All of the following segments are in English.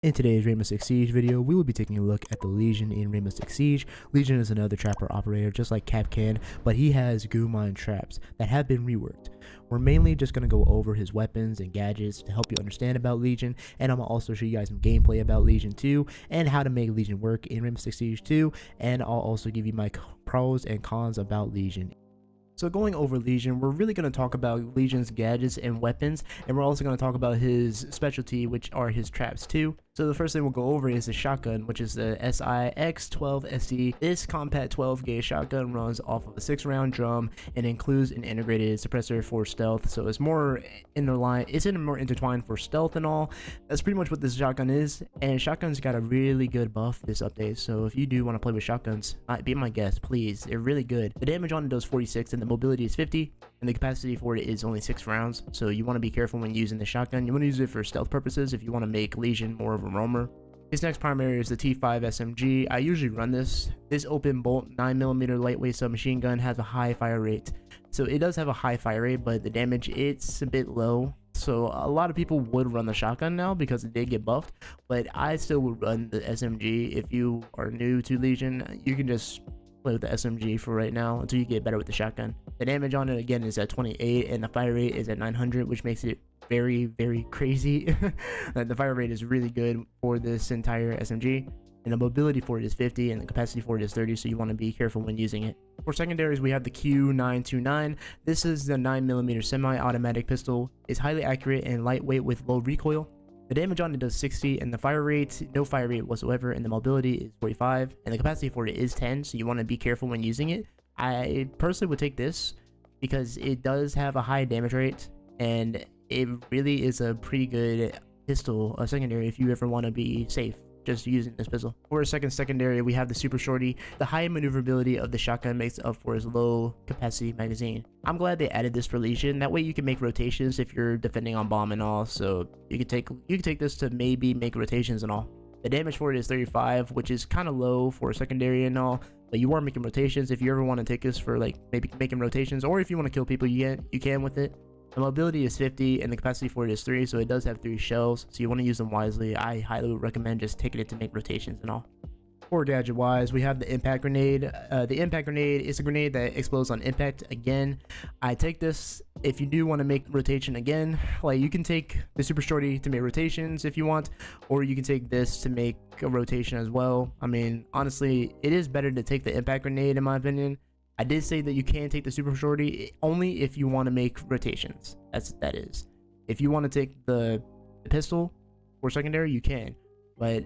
In today's Rainbow Six Siege video, we will be taking a look at the Lesion in Rainbow Six Siege. Lesion is another trapper operator just like Capcan, but he has goo mine traps that have been reworked. We're mainly just going to go over his weapons and gadgets to help you understand about Lesion, and I'm going to also show you guys some gameplay about Lesion 2 and how to make Lesion work in Rainbow Six Siege 2, and I'll also give you my pros and cons about Lesion. So going over Lesion, we're really going to talk about Legion's gadgets and weapons, and we're also going to talk about his specialty, which are his traps too. So the first thing we'll go over is the shotgun, which is the SIX-12SE. This Compat 12 gauge shotgun runs off of a 6-round drum and includes an integrated suppressor for stealth. So it's more more intertwined for stealth and all. That's pretty much what this shotgun is, and shotgun's got a really good buff this update. So if you do want to play with shotguns, be my guest, please. They're really good. The damage on it does 46, and the mobility is 50, and the capacity for it is only 6 rounds. So you want to be careful when using the shotgun. You want to use it for stealth purposes if you want to make Lesion more of a roamer. His next primary is the T5 SMG. I usually run this. This open bolt 9mm lightweight submachine gun has a high fire rate. So it does have a high fire rate, but the damage, it's a bit low. So a lot of people would run the shotgun now because it did get buffed, but I still would run the SMG. If you are new to Lesion, you can just play with the SMG for right now until you get better with the shotgun. The damage on it again is at 28, and the fire rate is at 900, which makes it very crazy. The fire rate is really good for this entire SMG, and the mobility for it is 50, and the capacity for it is 30, so you want to be careful when using it. For secondaries, we have the Q929. This is the 9mm semi-automatic pistol. It's highly accurate and lightweight with low recoil. The damage on it does 60, and the fire rate, no fire rate whatsoever, and the mobility is 45, and the capacity for it is 10, so you want to be careful when using it. I personally would take this because it does have a high damage rate, and it really is a pretty good pistol, a secondary, if you ever want to be safe just using this pistol. For a secondary, we have the Super Shorty. The high maneuverability of the shotgun makes up for its low capacity magazine. I'm glad they added this for Lesion. That way you can make rotations if you're defending on bomb and all, so you can take this to maybe make rotations and all. The damage for it is 35, which is kind of low for a secondary and all, but you are making rotations. If you ever want to take this for like maybe making rotations, or if you want to kill people, you can with it. The mobility is 50, and the capacity for it is 3, so it does have 3 shells, so you want to use them wisely. I highly would recommend just taking it to make rotations and all. For gadget wise, we have the impact grenade. The impact grenade is a grenade that explodes on impact. Again, I take this if you do want to make rotation again. Like, you can take the Super Shorty to make rotations if you want, or you can take this to make a rotation as well. I mean, honestly, it is better to take the impact grenade in my opinion. I did say that you can take the Super Shorty only if you want to make rotations. That is. If you want to take the pistol for secondary, you can, but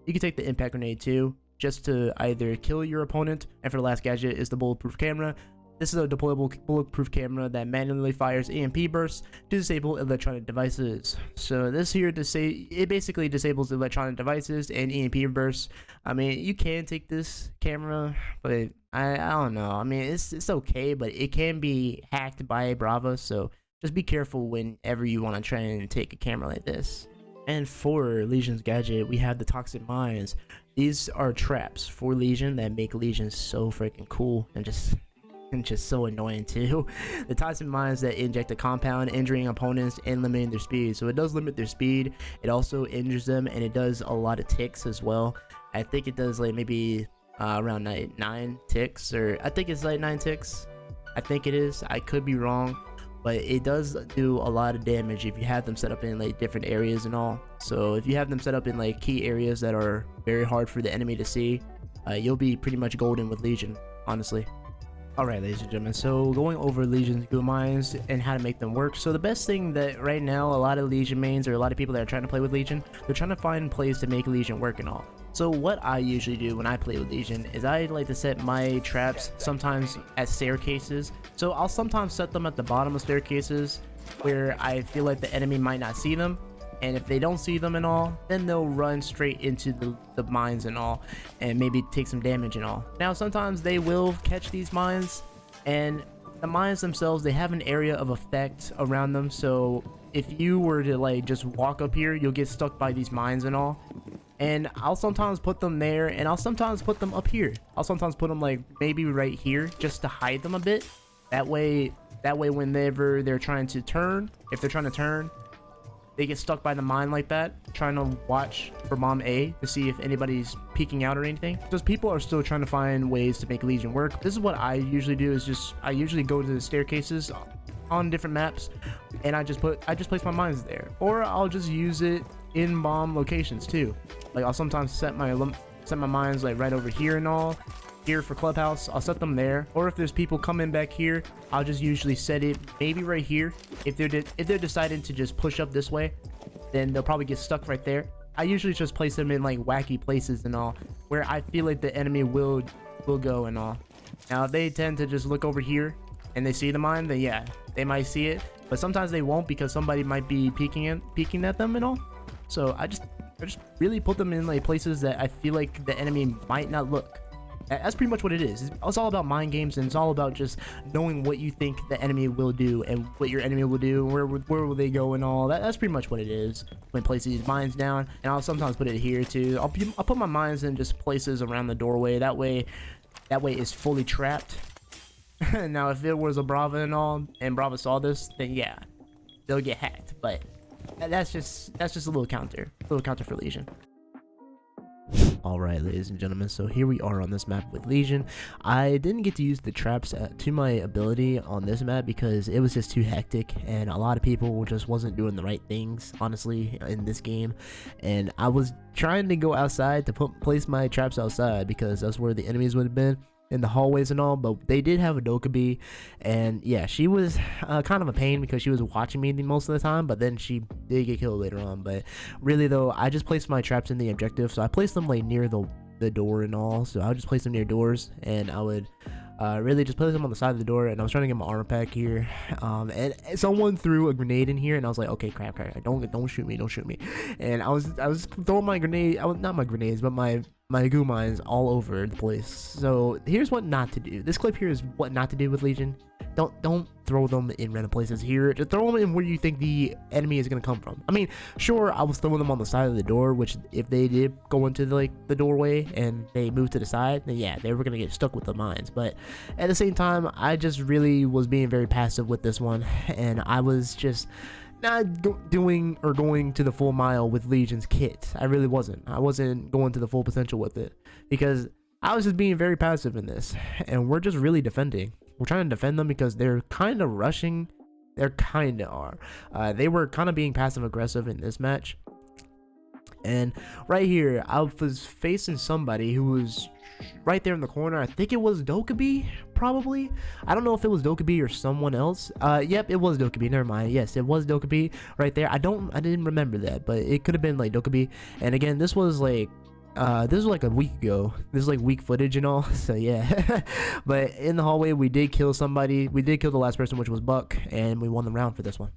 you can take the impact grenade too, just to either kill your opponent. And for the last gadget is the bulletproof camera. This is a deployable bulletproof camera that manually fires EMP bursts to disable electronic devices. So this here it basically disables electronic devices and EMP bursts. I mean, you can take this camera, but I don't know. I mean, it's okay, but it can be hacked by Brava, so just be careful whenever you want to try and take a camera like this. And for Legion's gadget, we have the toxic mines. These are traps for Lesion that make Lesion so freaking cool and just so annoying too. The toxic mines that inject a compound, injuring opponents and limiting their speed. So it does limit their speed, it also injures them, and it does a lot of ticks as well. I think it does like maybe around 9 ticks, or I think it's like 9 ticks. I think it is, I could be wrong, but it does do a lot of damage if you have them set up in like different areas and all. So if you have them set up in like key areas that are very hard for the enemy to see, you'll be pretty much golden with Lesion, honestly. Alright, ladies and gentlemen, so going over Legion's goo mines and how to make them work. So the best thing that right now, a lot of Lesion mains or a lot of people that are trying to play with Lesion, they're trying to find plays to make Lesion work and all. So what I usually do when I play with Lesion is I like to set my traps sometimes at staircases. So I'll sometimes set them at the bottom of staircases where I feel like the enemy might not see them. And if they don't see them and all, then they'll run straight into the mines and all, and maybe take some damage and all. Now sometimes they will catch these mines, and the mines themselves, they have an area of effect around them. So if you were to like just walk up here, you'll get stuck by these mines and all. And I'll sometimes put them there, and I'll sometimes put them up here. I'll sometimes put them like maybe right here just to hide them a bit. That way whenever they're trying to turn, if they're trying to turn, they get stuck by the mine like that, trying to watch for bomb A to see if anybody's peeking out or anything. Because people are still trying to find ways to make Legion work. This is what I usually do, is I usually go to the staircases on different maps, and I just place my mines there, or I'll just use it in bomb locations too. Like I'll sometimes set my mines like right over here and all. Here for clubhouse, I'll set them there, or if there's people coming back here, I'll just usually set it maybe right here. If they're deciding to just push up this way, then they'll probably get stuck right there. I usually just place them in like wacky places and all, where I feel like the enemy will go and all. Now if they tend to just look over here and they see the mine, then yeah, they might see it, but sometimes they won't because somebody might be peeking at them and all. So I just really put them in like places that I feel like the enemy might not look. That's pretty much what it is. It's all about mind games, and it's all about just knowing what you think the enemy will do and what your enemy will do, where will they go and all. That's pretty much what it is when placing these mines down. And I'll sometimes put it here too. I'll put my mines in just places around the doorway. That way it's fully trapped. Now if it was a Brava and all, and Brava saw this, then yeah, they'll get hacked. But that's just a little counter for Lesion. Alright, ladies and gentlemen, so here we are on this map with Lesion. I didn't get to use the traps to my ability on this map because it was just too hectic, and a lot of people just wasn't doing the right things, honestly, in this game. And I was trying to go outside to place my traps outside because that's where the enemies would have been, in the hallways and all. But they did have a Dokkaebi, and yeah, she was kind of a pain because she was watching me most of the time, but then she did get killed later on. But really though, I just placed my traps in the objective, so I placed them like near the door and all. So I would just place them near doors, and I would really just place them on the side of the door. And I was trying to get my armor pack here, and someone threw a grenade in here, and I was like, okay, crap, don't shoot me. And I was throwing my grenade, not my grenades, but my goo mines all over the place. So here's what not to do. This clip here is what not to do with Lesion. Don't throw them in random places here. Just throw them in where you think the enemy is going to come from. I mean, sure, I was throwing them on the side of the door, which if they did go into the doorway and they moved to the side, then yeah, they were going to get stuck with the mines. But at the same time, I just really was being very passive with this one, and I was just not doing or going to the full mile with Legion's kit. I really wasn't. I wasn't going to the full potential with it because I was just being very passive in this, and we're just really defending. We're trying to defend them because they're kind of rushing. They kind of are. They were kind of being passive aggressive in this match. And right here, I was facing somebody who was right there in the corner. I think it was Dokkaebi, probably. I don't know if it was Dokkaebi or someone else. Yep, it was Dokkaebi. Never mind. Yes, it was Dokkaebi right there. I didn't remember that, but it could have been like Dokkaebi. And again, this was like a week ago. This is like weak footage and all. So yeah. But in the hallway, we did kill somebody. We did kill the last person, which was Buck, and we won the round for this one.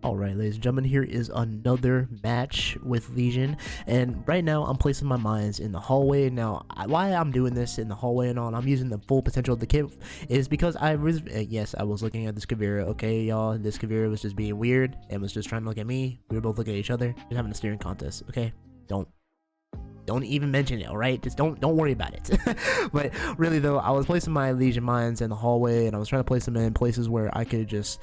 Alright, ladies and gentlemen, here is another match with Lesion, and right now I'm placing my mines in the hallway. Now, why I'm doing this in the hallway and all, and I'm using the full potential of the kit, is because I was looking at this Kavira. Okay, y'all, this Kavira was just being weird and was just trying to look at me. We were both looking at each other, just having a staring contest. Okay, don't even mention it, all right? Just don't worry about it. But really though, I was placing my Lesion mines in the hallway, and I was trying to place them in places where I could just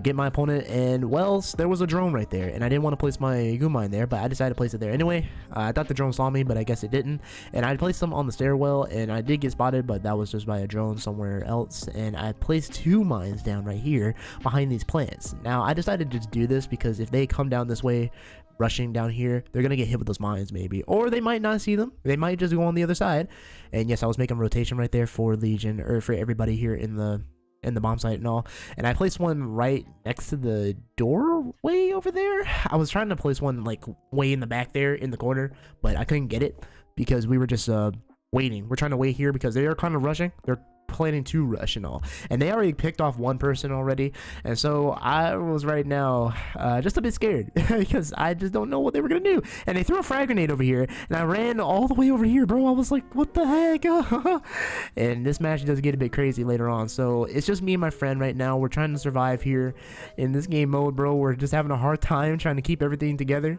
get my opponent. And well, there was a drone right there, and I didn't want to place my goo mine there, but I decided to place it there anyway. I thought the drone saw me, but I guess it didn't. And I placed them on the stairwell, and I did get spotted, but that was just by a drone somewhere else. And I placed 2 mines down right here behind these plants. Now I decided to do this because if they come down this way, rushing down here, they're gonna get hit with those mines maybe, or they might not see them. They might just go on the other side. And yes, I was making rotation right there for Lesion, or for everybody here in the bomb site and all. And I placed one right next to the doorway over there. I was trying to place one like way in the back there in the corner, but I couldn't get it because we were just waiting. We're trying to wait here because they are kind of rushing. They're planning to rush and all, and they already picked off one person already. And so I was right now just a bit scared because I just don't know what they were gonna do. And they threw a frag grenade over here, and I ran all the way over here, bro. I was like, what the heck? And this match does get a bit crazy later on. So it's just me and my friend right now. We're trying to survive here in this game mode, bro. We're just having a hard time trying to keep everything together.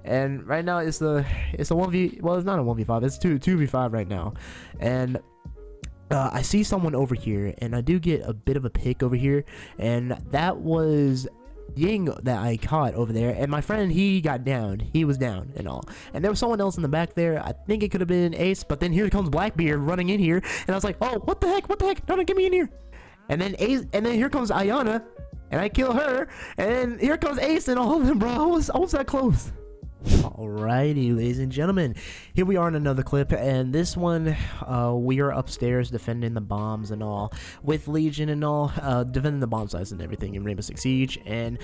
And right now it's a 1v, well, it's not a 1v5, it's 2v5 right now. And I see someone over here, and I do get a bit of a pick over here, and that was ying that I caught over there, and my friend, he got down. He was down and all, and there was someone else in the back there. I think it could have been Ace, but then here comes Blackbeard running in here, and I was like, oh, what the heck, don't get me in here. And then Ace, and then here comes Ayana, and I kill her, and then here comes Ace and all of them, bro. I was that close. Alrighty, ladies and gentlemen, here we are in another clip, and this one we are upstairs defending the bombs and all with Legion and all, defending the bomb sites and everything in Rainbow Six Siege. And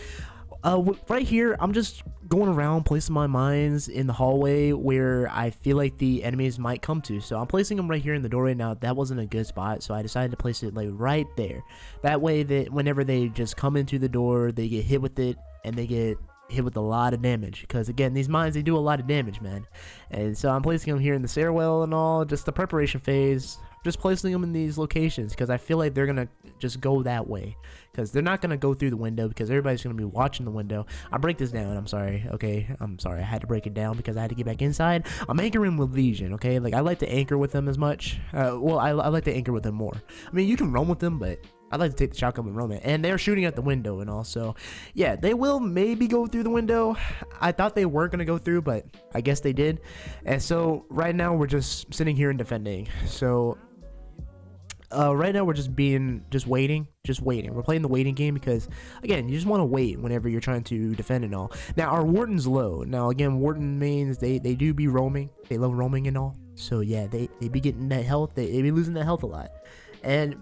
right here I'm just going around placing my mines in the hallway where I feel like the enemies might come to. So I'm placing them right here in the doorway. Now that wasn't a good spot, so I decided to place it like right there. That way that whenever they just come into the door, they get hit with it, and they get hit with a lot of damage, because again, these mines, they do a lot of damage, man. And so I'm placing them here in the stairwell and all, just the preparation phase, just placing them in these locations, because I feel like they're gonna just go that way, because they're not gonna go through the window, because everybody's gonna be watching the window. I'll break this down, I'm sorry, okay, I'm sorry, I had to break it down because I had to get back inside. I'm anchoring with Lesion, okay, like I like to anchor with them as much, well, I like to anchor with them more. I mean, you can roam with them, but I like to take the shotgun and roam it. And they're shooting at the window and all, so yeah, they will maybe go through the window. I thought they weren't gonna go through, but I guess they did. And so right now we're just sitting here and defending. So right now we're just waiting. We're playing the waiting game, because again, you just want to wait whenever you're trying to defend and all. Now our Warden's low. Now again, Warden mains, they do be roaming. They love roaming and all. So yeah, they be getting that health. They be losing that health a lot. And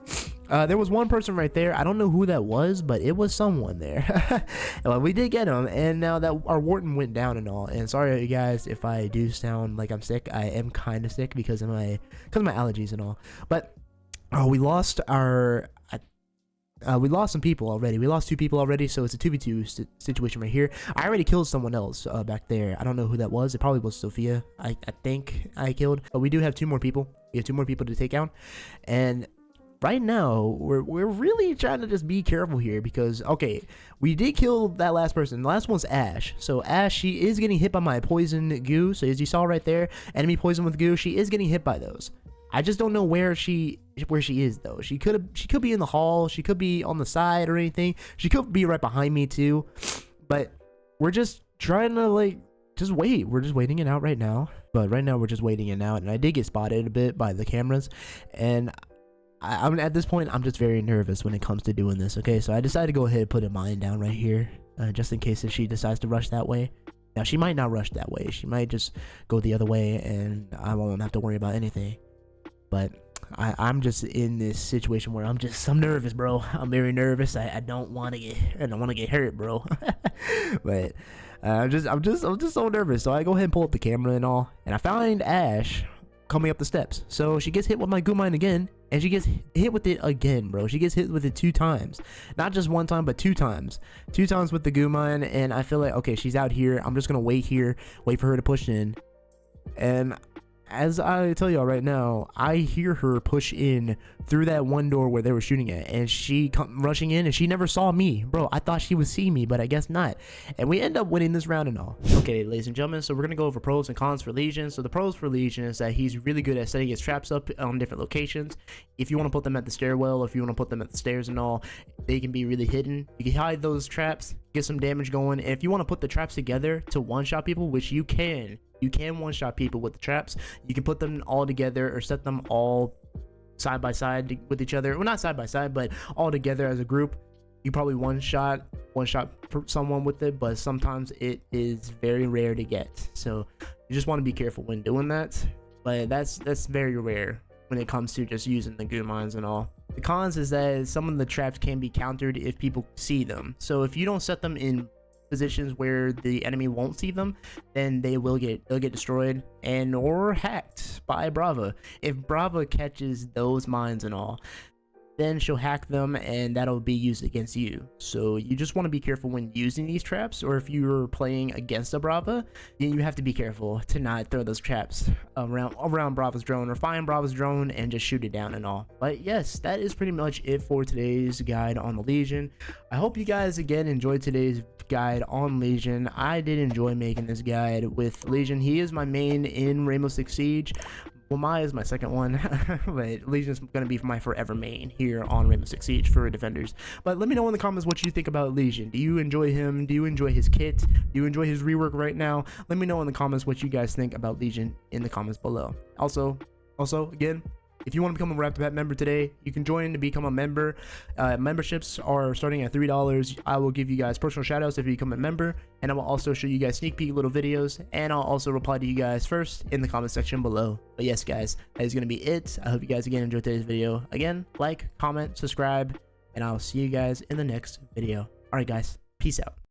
there was one person right there. I don't know who that was, but it was someone there. Well, we did get him, and now that our Warden went down and all. And sorry, you guys, if I do sound like I'm sick. I am kind of sick because of my allergies and all. But we lost our. We lost some people already. We lost 2 people already, so it's a 2v2 situation right here. I already killed someone else back there. I don't know who that was. It probably was Sophia. I think I killed. But we do have 2 more people. We have 2 more people to take out, and right now we're really trying to just be careful here, because okay, we did kill that last person. The last one's Ash. So Ash, she is getting hit by my poison goo. So as you saw right there, enemy poison with goo, she is getting hit by those. I just don't know where she is though. She could be in the hall, she could be on the side or anything. She could be right behind me too. But we're just trying to like just wait. We're just waiting it out right now. But right now we're just waiting it out, and I did get spotted a bit by the cameras, and I'm at this point, I'm just very nervous when it comes to doing this. Okay, so I decided to go ahead and put a mine down right here, just in case if she decides to rush that way. Now she might not rush that way. She might just go the other way, and I won't have to worry about anything. But I'm just in this situation where I'm nervous, bro. I'm very nervous. I don't want to get hurt, bro. But I'm just so nervous. So I go ahead and pull up the camera and all, and I find Ash coming up the steps. So she gets hit with my goo mine again, and she gets hit with it again, bro. She gets hit with it 2 times, not just 1 time, but 2 times with the goo mine. And I feel like, okay, she's out here. I'm just gonna wait here, wait for her to push in. And as I tell y'all right now, I hear her push in through that one door where they were shooting at, and she come rushing in, and she never saw me, bro. I thought she would see me, but I guess not. And we end up winning this round and all. Okay, ladies and gentlemen, so we're gonna go over pros and cons for Lesion. So the pros for Lesion is that he's really good at setting his traps up on different locations. If you want to put them at the stairwell, or if you want to put them at the stairs and all, they can be really hidden. You can hide those traps, get some damage going. And if you want to put the traps together to one-shot people, which you can one-shot people with the traps. You can put them all together, or set them all side by side with each other. Well, not side by side, but all together as a group. You probably one-shot someone with it, but sometimes it is very rare to get. So you just want to be careful when doing that. But that's very rare when it comes to just using the goo mines and all. The cons is that some of the traps can be countered if people see them. So if you don't set them in positions where the enemy won't see them, then they'll get destroyed and or hacked by Brava. If Brava catches those mines and all, then she'll hack them, and that'll be used against you. So you just want to be careful when using these traps, or if you're playing against a Brava, then you have to be careful to not throw those traps around Brava's drone, or find Brava's drone and just shoot it down and all. But yes, that is pretty much it for today's guide on the Lesion. I hope you guys again enjoyed today's guide on Lesion. I did enjoy making this guide with Lesion. He is my main in Rainbow Six Siege. Well, Mai is my second one, but Legion's gonna be my forever main here on Rainbow Six Siege for defenders. But let me know in the comments what you think about Lesion. Do you enjoy him? Do you enjoy his kit? Do you enjoy his rework right now? Let me know in the comments what you guys think about Legion in the comments below. Also, again, if you want to become a Raptor Pet member today, you can join to become a member. Memberships are starting at $3. I will give you guys personal shoutouts if you become a member, and I will also show you guys sneak peek little videos, and I'll also reply to you guys first in the comment section below. But yes, guys, that is going to be it. I hope you guys again enjoyed today's video. Again, like, comment, subscribe, and I'll see you guys in the next video. All right, guys, peace out.